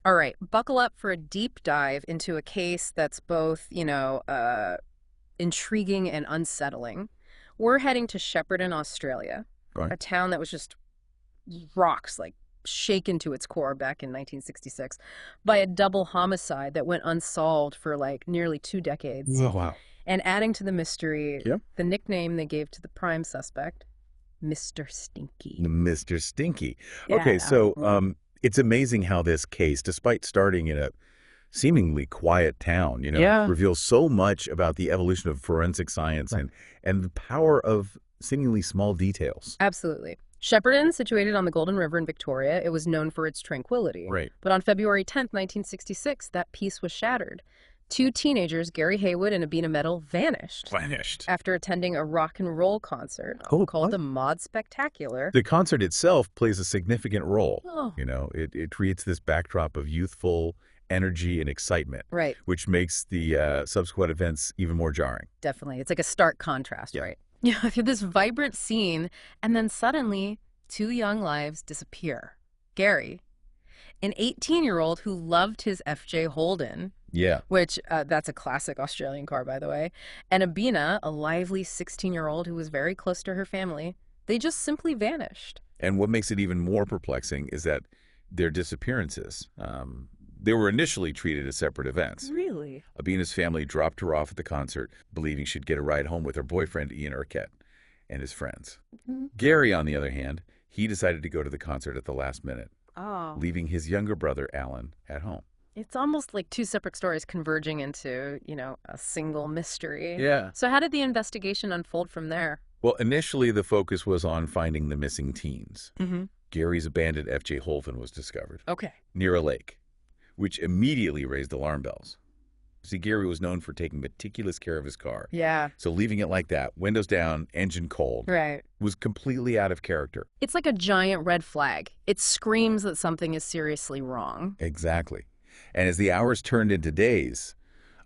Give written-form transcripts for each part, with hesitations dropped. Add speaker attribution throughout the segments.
Speaker 1: All right, buckle up for a deep dive into a case that's both, intriguing and unsettling. We're heading to Shepparton, Australia,
Speaker 2: Right.
Speaker 1: a town that was just rocks, like shaken to its core back in 1966 by a double homicide that went unsolved for like nearly 2 decades.
Speaker 2: Oh, wow.
Speaker 1: And adding to the mystery,
Speaker 2: Yep.
Speaker 1: the nickname they gave to the prime suspect, Mr. Stinky.
Speaker 2: Mr. Stinky. Okay,
Speaker 1: Yeah.
Speaker 2: so it's amazing how this case, despite starting in a seemingly quiet town,
Speaker 1: Yeah.
Speaker 2: reveals so much about the evolution of forensic science and the power of seemingly small details.
Speaker 1: Absolutely. Shepparton, situated on the Golden River in Victoria, it was known for its tranquility.
Speaker 2: Right.
Speaker 1: But on February 10th, 1966, that peace was shattered. Two teenagers, Gary Haywood and Abina Metal, vanished
Speaker 2: Vanished.
Speaker 1: after attending a rock and roll concert
Speaker 2: Oh,
Speaker 1: called
Speaker 2: what?
Speaker 1: the Mod Spectacular.
Speaker 2: The concert itself plays a significant role.
Speaker 1: Oh.
Speaker 2: It creates this backdrop of youthful energy and excitement,
Speaker 1: Right,
Speaker 2: which makes the subsequent events even more jarring.
Speaker 1: definitely. It's like a stark contrast,
Speaker 2: Yeah.
Speaker 1: right? Yeah, you have this vibrant scene, and then suddenly, two young lives disappear. Gary, an 18-year-old who loved his FJ Holden,
Speaker 2: Yeah.
Speaker 1: which that's a classic Australian car, by the way, and Abina, a lively 16-year-old who was very close to her family. They just simply vanished.
Speaker 2: And what makes it even more perplexing is that their disappearances, they were initially treated as separate events.
Speaker 1: Really?
Speaker 2: Abina's family dropped her off at the concert, believing she'd get a ride home with her boyfriend, Ian Urquhart, and his friends.
Speaker 1: Mhm.
Speaker 2: Gary, on the other hand, he decided to go to the concert at the last minute,
Speaker 1: Oh.
Speaker 2: leaving his younger brother, Alan, at home.
Speaker 1: It's almost like two separate stories converging into, a single mystery.
Speaker 2: Yeah.
Speaker 1: So how did the investigation unfold from there?
Speaker 2: Well, initially, the focus was on finding the missing teens.
Speaker 1: Mm-hmm.
Speaker 2: Gary's abandoned FJ Holden was discovered
Speaker 1: Okay.
Speaker 2: near a lake, which immediately raised alarm bells. See, Gary was known for taking meticulous care of his car.
Speaker 1: Yeah.
Speaker 2: So leaving it like that, windows down, engine cold,
Speaker 1: Right.
Speaker 2: was completely out of character.
Speaker 1: It's like a giant red flag. It screams that something is seriously wrong.
Speaker 2: Exactly. And as the hours turned into days,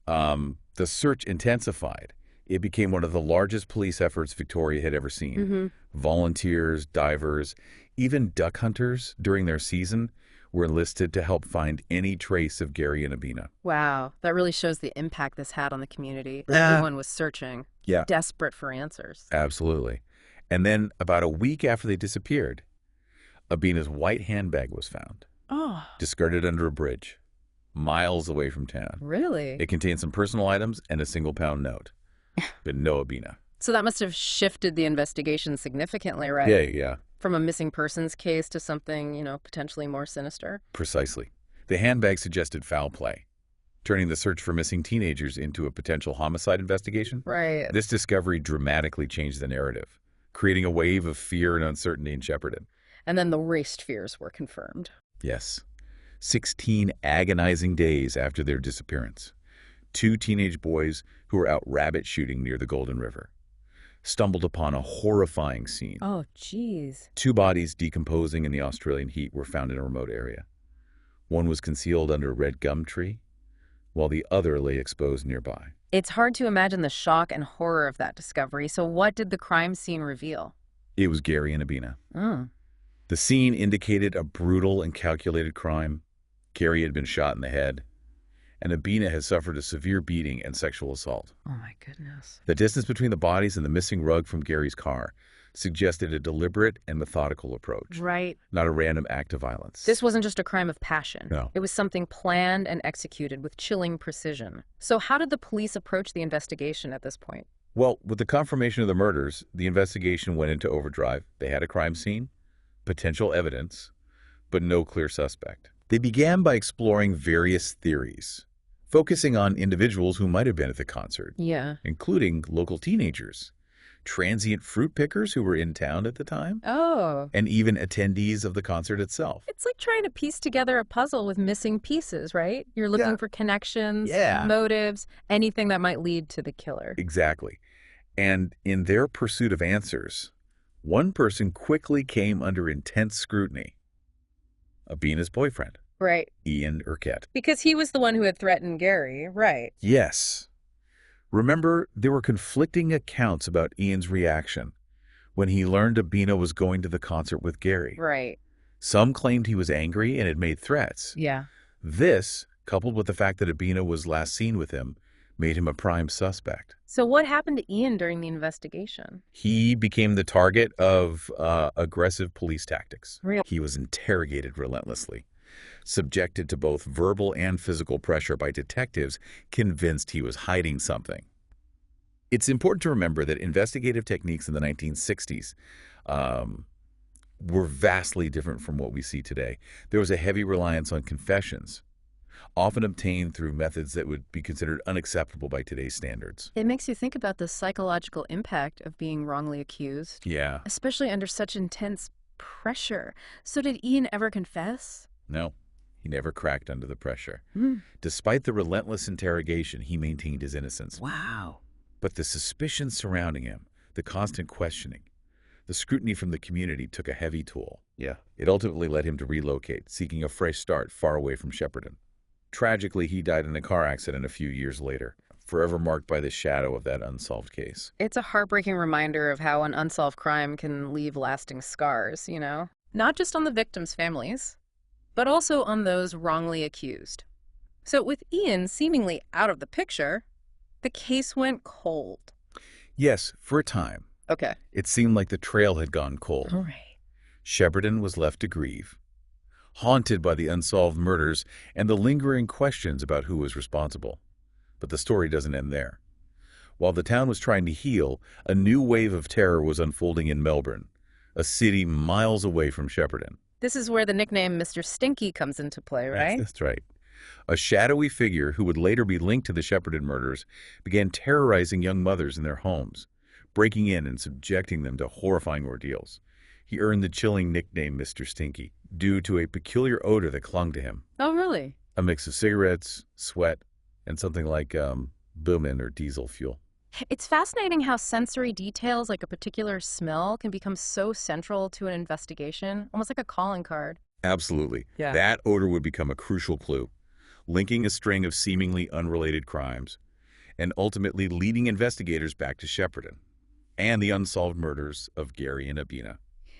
Speaker 2: the search intensified. It became one of the largest police efforts Victoria had ever seen.
Speaker 1: Mm-hmm.
Speaker 2: Volunteers, divers, even duck hunters during their season were enlisted to help find any trace of Gary and Abina.
Speaker 1: Wow. That really shows the impact this had on the community.
Speaker 2: Yeah.
Speaker 1: Everyone was searching.
Speaker 2: Yeah.
Speaker 1: Desperate for answers.
Speaker 2: Absolutely. And then about a week after they disappeared, Abina's white handbag was found,
Speaker 1: Oh.
Speaker 2: discarded under a bridge, miles away from town.
Speaker 1: Really?
Speaker 2: It contained some personal items and a single-pound note, but no Abina.
Speaker 1: So that must have shifted the investigation significantly, right?
Speaker 2: Yeah,
Speaker 1: From a missing persons case to something, potentially more sinister.
Speaker 2: precisely. The handbag suggested foul play, turning the search for missing teenagers into a potential homicide investigation.
Speaker 1: Right.
Speaker 2: This discovery dramatically changed the narrative, creating a wave of fear and uncertainty in Shepparton.
Speaker 1: And then the worst fears were confirmed.
Speaker 2: Yes. 16 agonizing days after their disappearance, two teenage boys who were out rabbit shooting near the Golden River stumbled upon a horrifying scene.
Speaker 1: Oh, geez.
Speaker 2: Two bodies decomposing in the Australian heat were found in a remote area. One was concealed under a red gum tree, while the other lay exposed nearby.
Speaker 1: It's hard to imagine the shock and horror of that discovery. So what did the crime scene reveal?
Speaker 2: It was Gary and Abina.
Speaker 1: Oh.
Speaker 2: The scene indicated a brutal and calculated crime. Gary had been shot in the head, and Abina had suffered a severe beating and sexual assault.
Speaker 1: Oh, my goodness.
Speaker 2: The distance between the bodies and the missing rug from Gary's car suggested a deliberate and methodical approach,
Speaker 1: Right.
Speaker 2: not a random act of violence.
Speaker 1: This wasn't just a crime of passion.
Speaker 2: No.
Speaker 1: It was something planned and executed with chilling precision. So how did the police approach the investigation at this point?
Speaker 2: Well, with the confirmation of the murders, the investigation went into overdrive. They had a crime scene, potential evidence, but no clear suspect. They began by exploring various theories, focusing on individuals who might have been at the concert,
Speaker 1: Yeah.
Speaker 2: including local teenagers, transient fruit pickers who were in town at the time,
Speaker 1: Oh.
Speaker 2: and even attendees of the concert itself.
Speaker 1: It's like trying to piece together a puzzle with missing pieces, right? You're looking
Speaker 2: Yeah.
Speaker 1: for connections,
Speaker 2: Yeah.
Speaker 1: motives, anything that might lead to the killer.
Speaker 2: Exactly. And in their pursuit of answers, one person quickly came under intense scrutiny. Abina's boyfriend,
Speaker 1: Right.
Speaker 2: Ian Urquhart.
Speaker 1: Because he was the one who had threatened Gary. Right.
Speaker 2: Yes. Remember, there were conflicting accounts about Ian's reaction when he learned Abina was going to the concert with Gary.
Speaker 1: Right.
Speaker 2: Some claimed he was angry and had made threats.
Speaker 1: Yeah.
Speaker 2: This, coupled with the fact that Abina was last seen with him, made him a prime suspect.
Speaker 1: So what happened to Ian during the investigation?
Speaker 2: He became the target of aggressive police tactics.
Speaker 1: Real.
Speaker 2: He was interrogated relentlessly, subjected to both verbal and physical pressure by detectives convinced he was hiding something. It's important to remember that investigative techniques in the 1960s were vastly different from what we see today. There was a heavy reliance on confessions, often obtained through methods that would be considered unacceptable by today's standards.
Speaker 1: It makes you think about the psychological impact of being wrongly accused,
Speaker 2: Yeah.
Speaker 1: especially under such intense pressure. So did Ian ever confess?
Speaker 2: No, he never cracked under the pressure.
Speaker 1: Hmm.
Speaker 2: Despite the relentless interrogation, he maintained his innocence.
Speaker 1: Wow.
Speaker 2: But the suspicions surrounding him, the constant questioning, the scrutiny from the community took a heavy toll. Yeah. It ultimately led him to relocate, seeking a fresh start far away from Shepparton. Tragically, he died in a car accident a few years later, forever marked by the shadow of that unsolved case.
Speaker 1: It's a heartbreaking reminder of how an unsolved crime can leave lasting scars, you know? Not just on the victims' families, but also on those wrongly accused. So with Ian seemingly out of the picture, the case went cold.
Speaker 2: Yes, for a time.
Speaker 1: Okay.
Speaker 2: It seemed like the trail had gone cold.
Speaker 1: All right.
Speaker 2: Shepparton was left to grieve, haunted by the unsolved murders and the lingering questions about who was responsible. But the story doesn't end there. While the town was trying to heal, a new wave of terror was unfolding in Melbourne, a city miles away from Shepparton.
Speaker 1: This is where the nickname Mr. Stinky comes into play, right?
Speaker 2: That's right. A shadowy figure who would later be linked to the Shepparton murders began terrorizing young mothers in their homes, breaking in and subjecting them to horrifying ordeals. He earned the chilling nickname Mr. Stinky due to a peculiar odor that clung to him.
Speaker 1: Oh, really?
Speaker 2: A mix of cigarettes, sweat, and something like bitumen or diesel fuel.
Speaker 1: It's fascinating how sensory details like a particular smell can become so central to an investigation, almost like a calling card.
Speaker 2: Absolutely.
Speaker 1: Yeah.
Speaker 2: That odor would become a crucial clue, linking a string of seemingly unrelated crimes, and ultimately leading investigators back to Shepparton and the unsolved murders of Gary and Abina.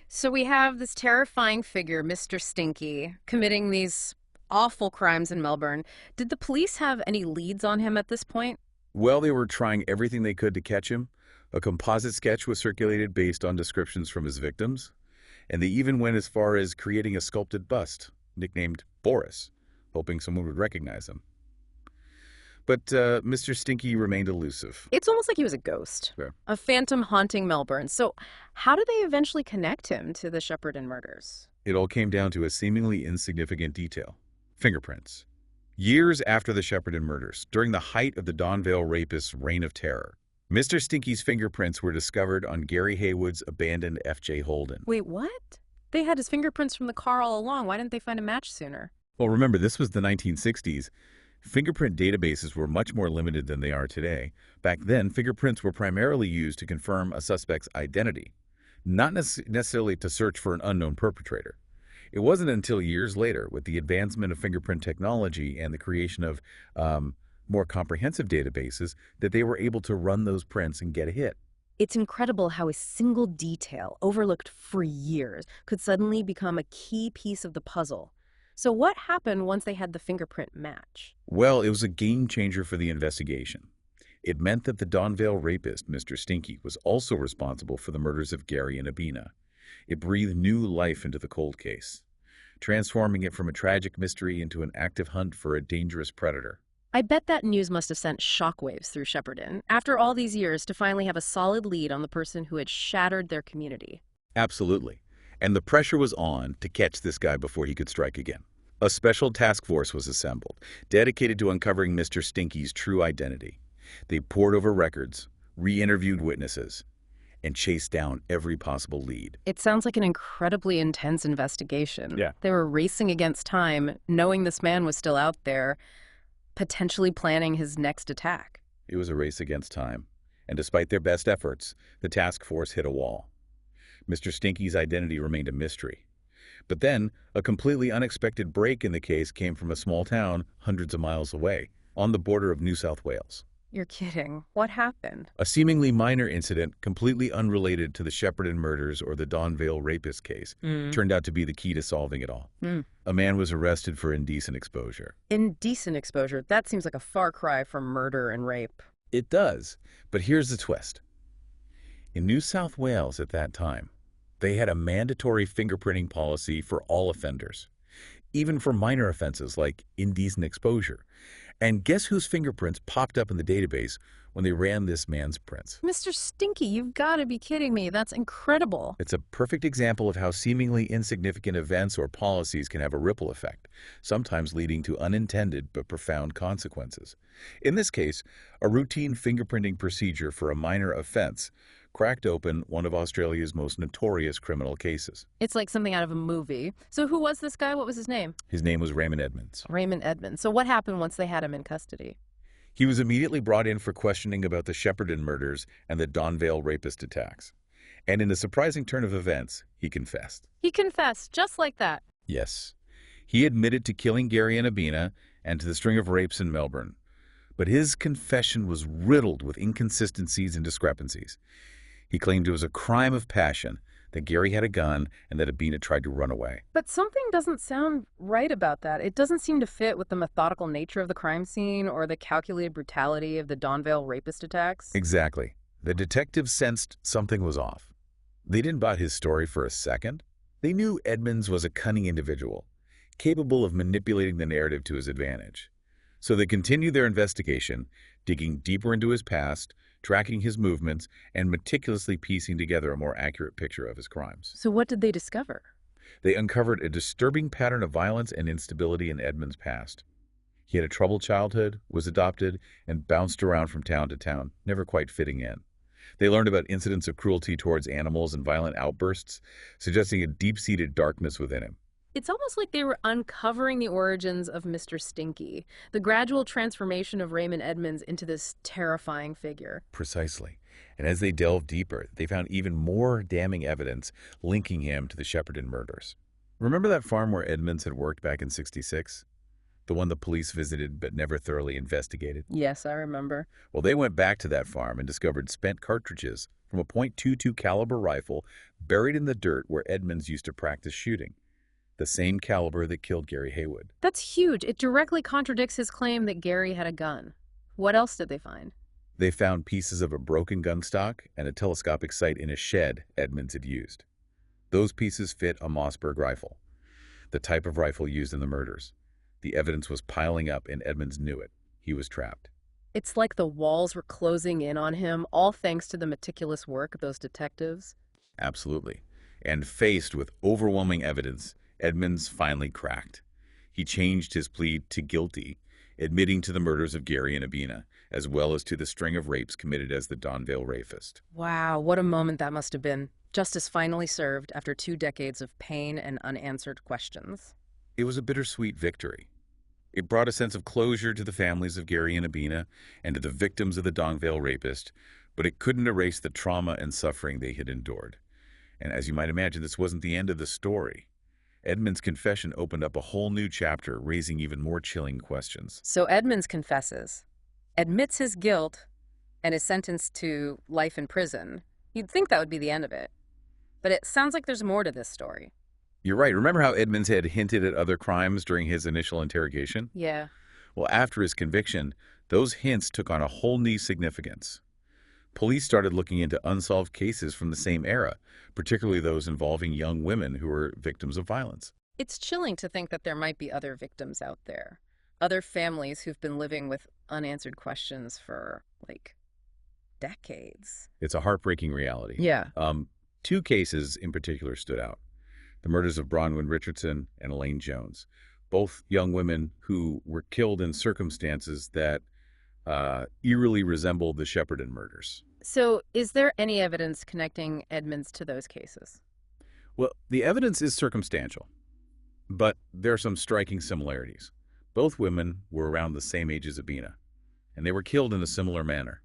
Speaker 1: So we have this terrifying figure, Mr. Stinky, committing these awful crimes in Melbourne. Did the police have any leads on him at this point?
Speaker 2: Well, they were trying everything they could to catch him. A composite sketch was circulated based on descriptions from his victims, and they even went as far as creating a sculpted bust, nicknamed Boris, hoping someone would recognize him. But Mr. Stinky remained elusive.
Speaker 1: It's almost like he was a ghost,
Speaker 2: Sure.
Speaker 1: a phantom haunting Melbourne. So how did they eventually connect him to the Shepparton murders?
Speaker 2: It all came down to a seemingly insignificant detail: fingerprints. Years after the Shepparton murders, during the height of the Donvale rapists' reign of terror, Mr. Stinky's fingerprints were discovered on Gary Haywood's abandoned F.J. Holden.
Speaker 1: Wait, what? They had his fingerprints from the car all along. Why didn't they find a match sooner?
Speaker 2: Well, remember, this was the 1960s. Fingerprint databases were much more limited than they are today. Back then, fingerprints were primarily used to confirm a suspect's identity, not necessarily to search for an unknown perpetrator. It wasn't until years later, with the advancement of fingerprint technology and the creation of more comprehensive databases, that they were able to run those prints and get a hit.
Speaker 1: It's incredible how a single detail, overlooked for years, could suddenly become a key piece of the puzzle. So what happened once they had the fingerprint match?
Speaker 2: Well, it was a game changer for the investigation. It meant that the Donvale rapist, Mr. Stinky, was also responsible for the murders of Gary and Abina. It breathed new life into the cold case, transforming it from a tragic mystery into an active hunt for a dangerous predator.
Speaker 1: I bet that news must have sent shockwaves through Shepparton, after all these years, to finally have a solid lead on the person who had shattered their community.
Speaker 2: Absolutely. And the pressure was on to catch this guy before he could strike again. A special task force was assembled, dedicated to uncovering Mr. Stinky's true identity. They pored over records, re-interviewed witnesses, and chased down every possible lead.
Speaker 1: It sounds like an incredibly intense investigation.
Speaker 2: Yeah.
Speaker 1: They were racing against time, knowing this man was still out there, potentially planning his next attack.
Speaker 2: It was a race against time, and despite their best efforts, the task force hit a wall. Mr. Stinky's identity remained a mystery. But then, a completely unexpected break in the case came from a small town hundreds of miles away, on the border of New South Wales.
Speaker 1: You're kidding. What happened?
Speaker 2: A seemingly minor incident, completely unrelated to the Shepparton murders or the Donvale rapist case,
Speaker 1: Mm.
Speaker 2: turned out to be the key to solving it all.
Speaker 1: Mm.
Speaker 2: A man was arrested for indecent exposure.
Speaker 1: Indecent exposure. That seems like a far cry from murder and rape.
Speaker 2: It does, but here's the twist. In New South Wales at that time, they had a mandatory fingerprinting policy for all offenders, even for minor offenses like indecent exposure. And guess whose fingerprints popped up in the database when they ran this man's prints?
Speaker 1: Mr. Stinky, you've got to be kidding me. That's incredible.
Speaker 2: It's a perfect example of how seemingly insignificant events or policies can have a ripple effect, sometimes leading to unintended but profound consequences. In this case, a routine fingerprinting procedure for a minor offense cracked open one of Australia's most notorious criminal cases.
Speaker 1: It's like something out of a movie. So who was this guy? What was his name?
Speaker 2: His name was Raymond Edmunds.
Speaker 1: Raymond Edmunds. So what happened once they had him in custody?
Speaker 2: He was immediately brought in for questioning about the Shepparton murders and the Donvale rapist attacks. And in a surprising turn of events, he confessed.
Speaker 1: He confessed, just like that.
Speaker 2: Yes, he admitted to killing Gary and Abina and to the string of rapes in Melbourne. But his confession was riddled with inconsistencies and discrepancies. He claimed it was a crime of passion, that Gary had a gun, and that Abina tried to run away.
Speaker 1: But something doesn't sound right about that. It doesn't seem to fit with the methodical nature of the crime scene or the calculated brutality of the Donvale rapist attacks.
Speaker 2: Exactly. The detectives sensed something was off. They didn't buy his story for a second. They knew Edmunds was a cunning individual, capable of manipulating the narrative to his advantage. So they continued their investigation, digging deeper into his past, tracking his movements, and meticulously piecing together a more accurate picture of his crimes.
Speaker 1: So what did they discover?
Speaker 2: They uncovered a disturbing pattern of violence and instability in Edmunds' past. He had a troubled childhood, was adopted, and bounced around from town to town, never quite fitting in. They learned about incidents of cruelty towards animals and violent outbursts, suggesting a deep-seated darkness within him.
Speaker 1: It's almost like they were uncovering the origins of Mr. Stinky, the gradual transformation of Raymond Edmunds into this terrifying figure.
Speaker 2: Precisely. And as they delved deeper, they found even more damning evidence linking him to the Shepparton murders. Remember that farm where Edmunds had worked back in '66? The one the police visited but never thoroughly investigated?
Speaker 1: Yes, I remember.
Speaker 2: Well, they went back to that farm and discovered spent cartridges from a .22 caliber rifle buried in the dirt where Edmunds used to practice shooting. The same caliber that killed Gary Haywood.
Speaker 1: That's huge. It directly contradicts his claim that Gary had a gun. What else did they find?
Speaker 2: They found pieces of a broken gun stock and a telescopic sight in a shed Edmunds had used. Those pieces fit a Mossberg rifle, the type of rifle used in the murders. The evidence was piling up and Edmunds knew it. He was trapped.
Speaker 1: It's like the walls were closing in on him, all thanks to the meticulous work of those detectives.
Speaker 2: Absolutely. And faced with overwhelming evidence, Edmunds finally cracked. He changed his plea to guilty, admitting to the murders of Gary and Abina, as well as to the string of rapes committed as the Donvale rapist.
Speaker 1: Wow, what a moment that must have been. Justice finally served after 2 decades of pain and unanswered questions.
Speaker 2: It was a bittersweet victory. It brought a sense of closure to the families of Gary and Abina and to the victims of the Donvale rapist, but it couldn't erase the trauma and suffering they had endured. And as you might imagine, this wasn't the end of the story. Edmunds' confession opened up a whole new chapter, raising even more chilling questions.
Speaker 1: So Edmunds confesses, admits his guilt, and is sentenced to life in prison. You'd think that would be the end of it. But it sounds like there's more to this story.
Speaker 2: You're right. Remember how Edmunds had hinted at other crimes during his initial interrogation?
Speaker 1: Yeah.
Speaker 2: Well, after his conviction, those hints took on a whole new significance. Police started looking into unsolved cases from the same era, particularly those involving young women who were victims of violence.
Speaker 1: It's chilling to think that there might be other victims out there, other families who've been living with unanswered questions for, like, decades.
Speaker 2: It's a heartbreaking reality.
Speaker 1: Yeah.
Speaker 2: 2 cases in particular stood out. The murders of Bronwyn Richardson and Elaine Jones, both young women who were killed in circumstances that eerily resembled the Shepparton murders.
Speaker 1: So is there any evidence connecting Edmunds to those cases?
Speaker 2: Well, the evidence is circumstantial, but there are some striking similarities. Both women were around the same age as Abina, and they were killed in a similar manner.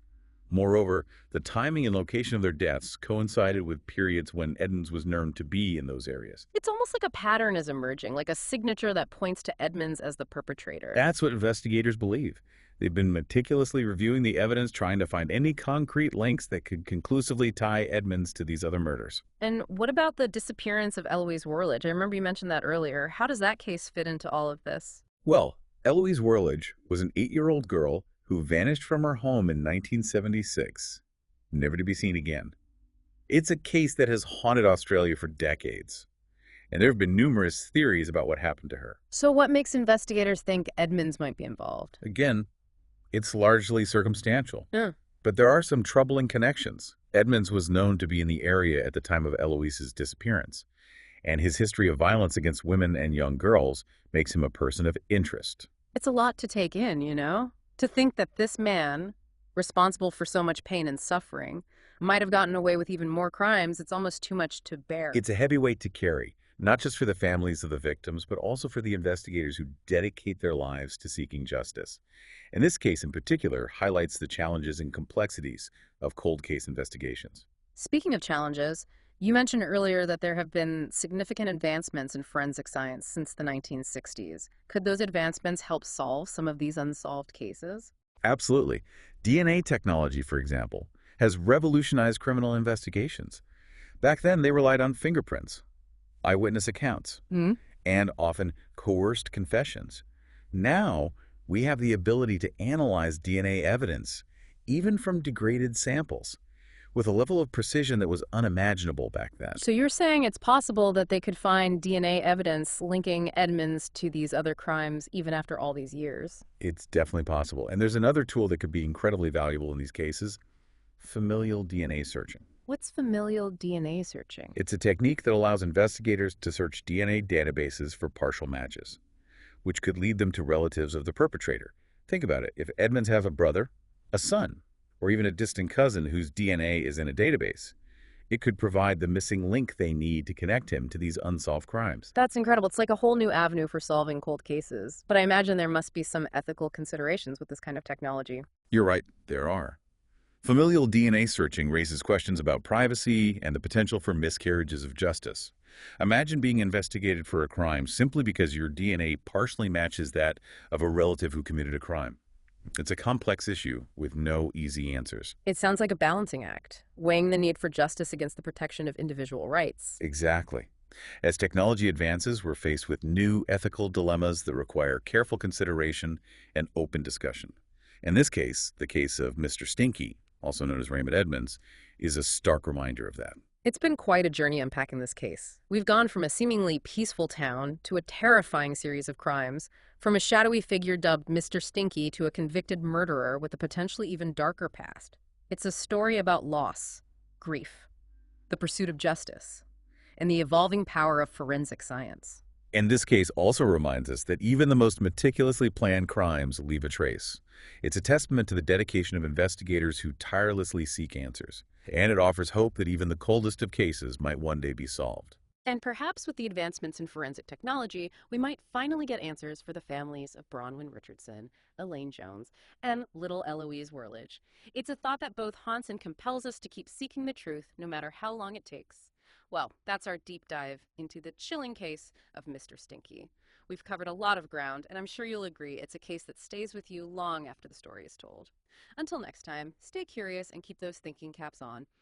Speaker 2: Moreover, the timing and location of their deaths coincided with periods when Edmunds was known to be in those areas.
Speaker 1: It's almost like a pattern is emerging, like a signature that points to Edmunds as the perpetrator.
Speaker 2: That's what investigators believe. They've been meticulously reviewing the evidence, trying to find any concrete links that could conclusively tie Edmunds to these other murders.
Speaker 1: And what about the disappearance of Eloise Worlidge? I remember you mentioned that earlier. How does that case fit into all of this?
Speaker 2: Well, Eloise Worlidge was an 8-year-old girl who vanished from her home in 1976, never to be seen again. It's a case that has haunted Australia for decades, and there have been numerous theories about what happened to her.
Speaker 1: So what makes investigators think Edmunds might be involved?
Speaker 2: Again, it's largely circumstantial,
Speaker 1: Yeah.
Speaker 2: but there are some troubling connections. Edmunds was known to be in the area at the time of Eloise's disappearance, and his history of violence against women and young girls makes him a person of interest.
Speaker 1: It's a lot to take in, you know? To think that this man, responsible for so much pain and suffering, might have gotten away with even more crimes, it's almost too much to bear.
Speaker 2: It's a heavy weight to carry, not just for the families of the victims, but also for the investigators who dedicate their lives to seeking justice. And this case in particular highlights the challenges and complexities of cold case investigations.
Speaker 1: Speaking of challenges, you mentioned earlier that there have been significant advancements in forensic science since the 1960s. Could those advancements help solve some of these unsolved cases?
Speaker 2: Absolutely. DNA technology, for example, has revolutionized criminal investigations. Back then, they relied on fingerprints, eyewitness accounts,
Speaker 1: Hmm?
Speaker 2: and often coerced confessions. Now, we have the ability to analyze DNA evidence, even from degraded samples, with a level of precision that was unimaginable back then.
Speaker 1: So you're saying it's possible that they could find DNA evidence linking Edmunds to these other crimes even after all these years?
Speaker 2: It's definitely possible. And there's another tool that could be incredibly valuable in these cases: familial DNA searching.
Speaker 1: What's familial DNA searching?
Speaker 2: It's a technique that allows investigators to search DNA databases for partial matches, which could lead them to relatives of the perpetrator. Think about it. If Edmunds have a brother, a son, or even a distant cousin whose DNA is in a database, it could provide the missing link they need to connect him to these unsolved crimes.
Speaker 1: That's incredible. It's like a whole new avenue for solving cold cases. But I imagine there must be some ethical considerations with this kind of technology.
Speaker 2: You're right, there are. Familial DNA searching raises questions about privacy and the potential for miscarriages of justice. Imagine being investigated for a crime simply because your DNA partially matches that of a relative who committed a crime. It's a complex issue with no easy answers.
Speaker 1: It sounds like a balancing act, weighing the need for justice against the protection of individual rights.
Speaker 2: Exactly. As technology advances, we're faced with new ethical dilemmas that require careful consideration and open discussion. In this case, the case of Mr. Stinky, also known as Raymond Edmunds, is a stark reminder of that.
Speaker 1: It's been quite a journey unpacking this case. We've gone from a seemingly peaceful town to a terrifying series of crimes, from a shadowy figure dubbed Mr. Stinky to a convicted murderer with a potentially even darker past. It's a story about loss, grief, the pursuit of justice, and the evolving power of forensic science.
Speaker 2: And this case also reminds us that even the most meticulously planned crimes leave a trace. It's a testament to the dedication of investigators who tirelessly seek answers. And it offers hope that even the coldest of cases might one day be solved.
Speaker 1: And perhaps with the advancements in forensic technology, we might finally get answers for the families of Bronwyn Richardson, Elaine Jones, and little Eloise Worlidge. It's a thought that both haunts and compels us to keep seeking the truth, no matter how long it takes. Well, that's our deep dive into the chilling case of Mr. Stinky. We've covered a lot of ground, and I'm sure you'll agree it's a case that stays with you long after the story is told. Until next time, stay curious and keep those thinking caps on.